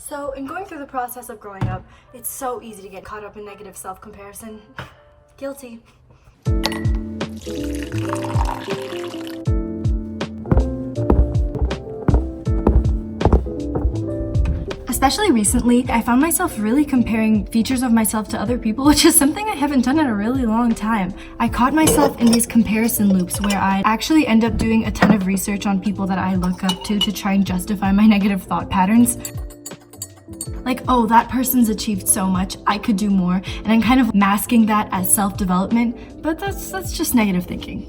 So, in going through the process of growing up, it's so easy to get caught up in negative self-comparison. Guilty. Especially recently, I found myself really comparing features of myself to other people, which is something I haven't done in a really long time. I caught myself in these comparison loops where I actually end up doing a ton of research on people that I look up to try and justify my negative thought patterns. Like, oh, that person's achieved so much, I could do more, and I'm kind of masking that as self-development, but that's just negative thinking.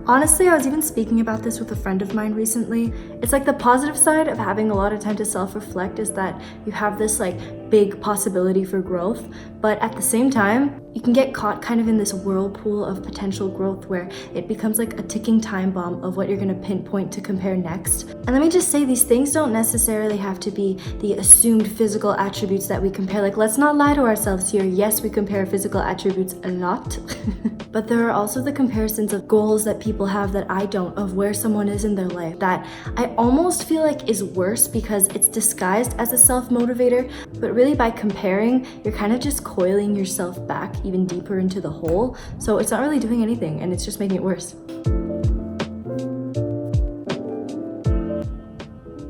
Honestly, I was even speaking about this with a friend of mine recently. It's like the positive side of having a lot of time to self-reflect is that you have this big possibility for growth, but at the same time, you can get caught kind of in this whirlpool of potential growth where it becomes like a ticking time bomb of what you're gonna pinpoint to compare next. And let me just say, these things don't necessarily have to be the assumed physical attributes that we compare. Like, let's not lie to ourselves here. Yes, we compare physical attributes a lot, but there are also the comparisons of goals that people have that I don't, of where someone is in their life, that I almost feel like is worse because it's disguised as a self-motivator, but really by comparing, you're kind of just coiling yourself back even deeper into the hole. So it's not really doing anything and it's just making it worse.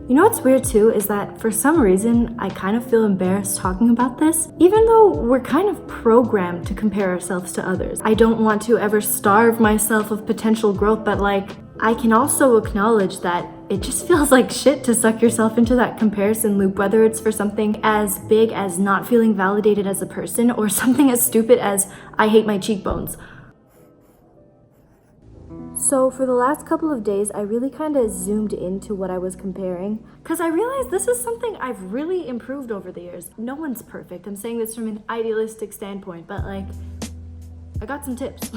You know what's weird too is that for some reason I kind of feel embarrassed talking about this, even though we're kind of programmed to compare ourselves to others. I don't want to ever starve myself of potential growth, but I can also acknowledge that it just feels like shit to suck yourself into that comparison loop, whether it's for something as big as not feeling validated as a person or something as stupid as I hate my cheekbones. So for the last couple of days, I really kind of zoomed into what I was comparing because I realized this is something I've really improved over the years. No one's perfect. I'm saying this from an idealistic standpoint, but I got some tips.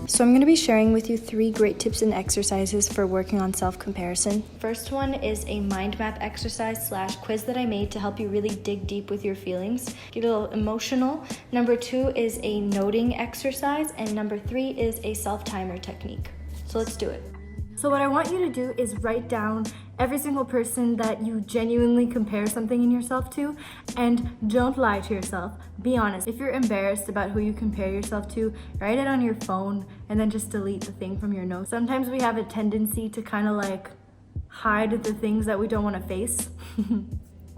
So I'm going to be sharing with you 3 great tips and exercises for working on self-comparison. First one is a mind map exercise / quiz that I made to help you really dig deep with your feelings, get a little emotional. Number 2 is a noting exercise, and number 3 is a self-timer technique. So let's do it. So what I want you to do is write down every single person that you genuinely compare something in yourself to, and don't lie to yourself. Be honest. If you're embarrassed about who you compare yourself to, write it on your phone and then just delete the thing from your notes. Sometimes we have a tendency to kind of hide the things that we don't want to face.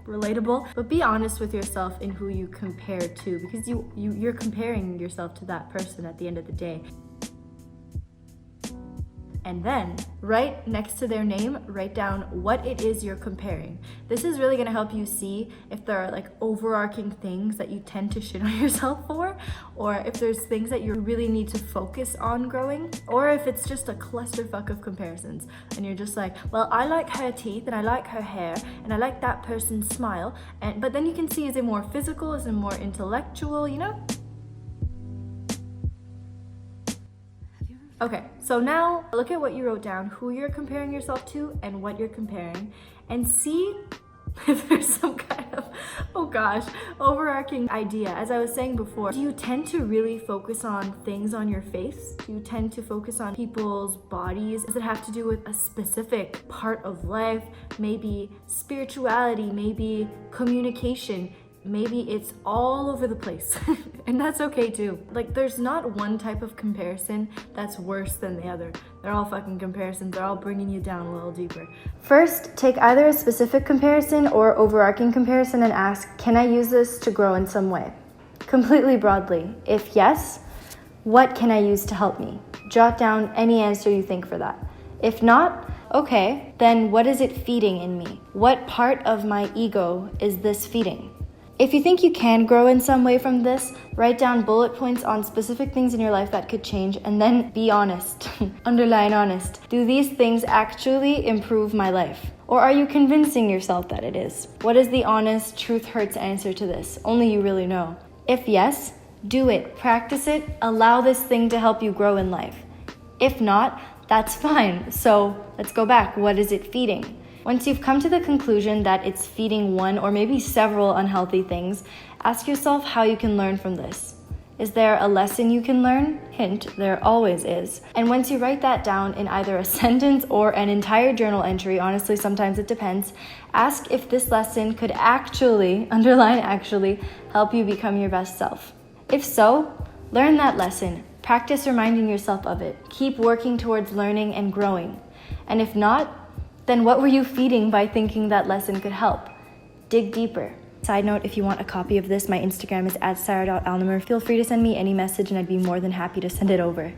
Relatable. But be honest with yourself in who you compare to, because you're comparing yourself to that person at the end of the day. And then, right next to their name, write down what it is you're comparing. This is really gonna help you see if there are overarching things that you tend to shit on yourself for, or if there's things that you really need to focus on growing, or if it's just a clusterfuck of comparisons. And you're just well, I like her teeth, and I like her hair, and I like that person's smile. But then you can see, is it more physical, is it more intellectual, you know? Okay, so now look at what you wrote down, who you're comparing yourself to and what you're comparing, and see if there's some kind of, overarching idea. As I was saying before, do you tend to really focus on things on your face? Do you tend to focus on people's bodies? Does it have to do with a specific part of life? Maybe spirituality, maybe communication. Maybe it's all over the place, and that's okay too. There's not one type of comparison that's worse than the other. They're all fucking comparisons. They're all bringing you down a little deeper. First, take either a specific comparison or overarching comparison and ask, can I use this to grow in some way? Completely broadly. If yes, what can I use to help me? Jot down any answer you think for that. If not, okay, then what is it feeding in me? What part of my ego is this feeding? If you think you can grow in some way from this, write down bullet points on specific things in your life that could change, and then be honest. Underline honest. Do these things actually improve my life? Or are you convincing yourself that it is? What is the honest, truth hurts answer to this? Only you really know. If yes, do it, practice it, allow this thing to help you grow in life. If not, that's fine. So let's go back. What is it feeding? Once you've come to the conclusion that it's feeding one or maybe several unhealthy things, ask yourself how you can learn from this. Is there a lesson you can learn? Hint, there always is. And once you write that down in either a sentence or an entire journal entry, honestly, sometimes it depends, ask if this lesson could actually, underline actually, help you become your best self. If so, learn that lesson. Practice reminding yourself of it. Keep working towards learning and growing. And if not, then what were you feeding by thinking that lesson could help? Dig deeper. Side note, if you want a copy of this, my Instagram is @sarah.alnemer. Feel free to send me any message and I'd be more than happy to send it over.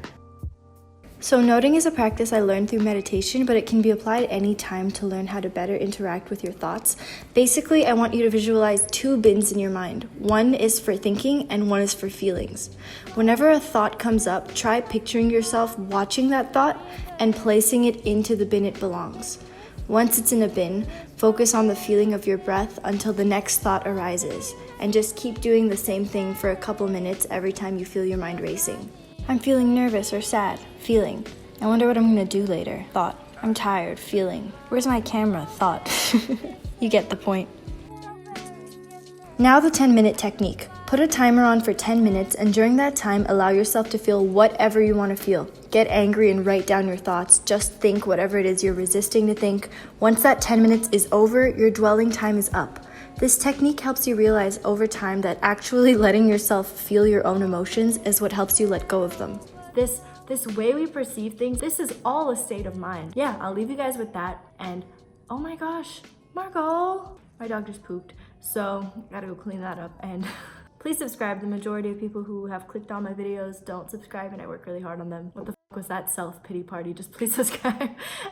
So noting is a practice I learned through meditation, but it can be applied any time to learn how to better interact with your thoughts. Basically, I want you to visualize 2 bins in your mind. One is for thinking and one is for feelings. Whenever a thought comes up, try picturing yourself watching that thought and placing it into the bin it belongs. Once it's in a bin, focus on the feeling of your breath until the next thought arises, and just keep doing the same thing for a couple minutes every time you feel your mind racing. I'm feeling nervous or sad, feeling. I wonder what I'm gonna do later, thought. I'm tired, feeling. Where's my camera, thought. You get the point. Now the 10-minute technique. Put a timer on for 10 minutes and during that time, allow yourself to feel whatever you want to feel. Get angry and write down your thoughts. Just think whatever it is you're resisting to think. Once that 10 minutes is over, your dwelling time is up. This technique helps you realize over time that actually letting yourself feel your own emotions is what helps you let go of them. This way we perceive things, this is all a state of mind. Yeah, I'll leave you guys with that. And oh my gosh, Margot! My dog just pooped, so gotta go clean that up. And please subscribe. The majority of people who have clicked on my videos don't subscribe and I work really hard on them. What the f was that self-pity party? Just please subscribe.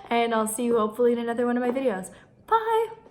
And I'll see you hopefully in another one of my videos. Bye!